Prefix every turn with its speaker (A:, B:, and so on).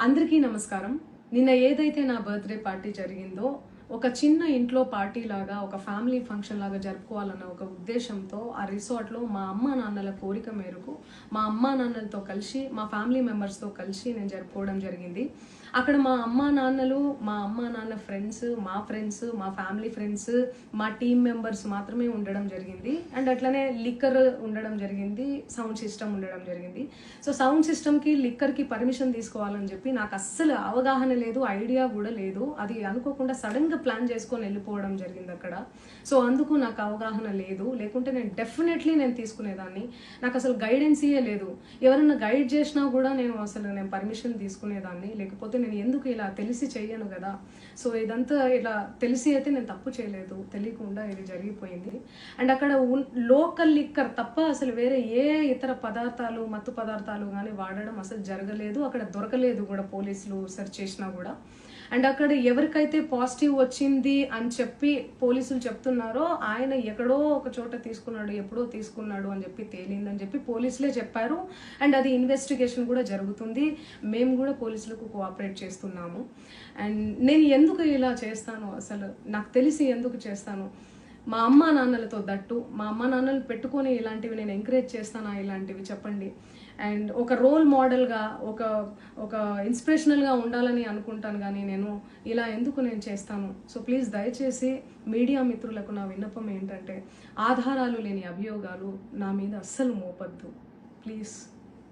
A: అందరికీ నమస్కారం. నిన్న ఏదైతే నా బర్త్డే పార్టీ జరిగిందో ఒక చిన్న ఇంట్లో పార్టీ లాగా ఒక ఫ్యామిలీ ఫంక్షన్ లాగా జరుపుకోవాలన్న ఒక ఉద్దేశంతో ఆ రిసార్ట్లో మా అమ్మా నాన్నల కోరిక మేరకు మా అమ్మా నాన్నలతో కలిసి మా ఫ్యామిలీ మెంబర్స్తో కలిసి నేను జరుపుకోవడం జరిగింది. అక్కడ మా అమ్మా నాన్నలు, మా అమ్మా నాన్న ఫ్రెండ్స్, మా ఫ్యామిలీ ఫ్రెండ్స్, మా టీమ్ మెంబర్స్ మాత్రమే ఉండడం జరిగింది. అండ్ అట్లనే లిక్కర్ ఉండడం జరిగింది, సౌండ్ సిస్టమ్ ఉండడం జరిగింది. సో సౌండ్ సిస్టమ్కి లిక్కర్కి పర్మిషన్ తీసుకోవాలని చెప్పి నాకు అస్సలు అవగాహన లేదు, ఐడియా కూడా లేదు. అది అనుకోకుండా సడన్గా ప్లాన్ చేసుకొని వెళ్ళిపోవడం జరిగింది అక్కడ. సో అందుకు నాకు అవగాహన లేదు, లేకుంటే నేను డెఫినెట్లీ తీసుకునేదాన్ని. నాకు అసలు గైడెన్సీయే లేదు. ఎవరైనా గైడ్ చేసినా కూడా నేను పర్మిషన్ తీసుకునేదాన్ని, లేకపోతే నేను ఎందుకు ఇలా తెలిసి చెయ్యను కదా. సో ఇదంతా ఇలా తెలిసి అయితే నేను తప్పు చేయలేదు, తెలియకుండా ఇది జరిగిపోయింది. అండ్ అక్కడ లోకల్ లిక్కర్ తప్ప అసలు వేరే ఏ ఇతర పదార్థాలు, మత్తు పదార్థాలు కానీ వాడడం అసలు జరగలేదు. అక్కడ దొరకలేదు కూడా, పోలీసులు సెర్చ్ చేసినా కూడా. అండ్ అక్కడ ఎవరికైతే పాజిటివ్ వచ్చింది అని చెప్పి పోలీసులు చెప్తున్నారో ఆయన ఎక్కడో ఒక చోట తీసుకున్నాడు, ఎప్పుడో తీసుకున్నాడు అని చెప్పి తేలిందని చెప్పి పోలీసులే చెప్పారు. అండ్ అది ఇన్వెస్టిగేషన్ కూడా జరుగుతుంది. మేము కూడా పోలీసులకు కోఆపరేట్ చేస్తున్నాము. అండ్ నేను ఎందుకు ఇలా చేస్తాను, అసలు నాకు తెలిసి ఎందుకు చేస్తాను, మా అమ్మా నాన్నలతో దట్టు మా అమ్మా నాన్నలు పెట్టుకొని ఇలాంటివి నేను ఎంకరేజ్ చేస్తానా, ఇలాంటివి చెప్పండి. అండ్ ఒక రోల్ మోడల్గా, ఒక ఇన్స్పిరేషనల్గా ఉండాలని అనుకుంటాను, కానీ నేను ఇలా ఎందుకు చేస్తాను. సో ప్లీజ్ దయచేసి మీడియా మిత్రులకు నా విన్నపం ఏంటంటే, ఆధారాలు లేని అభియోగాలు నా మీద అస్సలు మోపద్దు ప్లీజ్.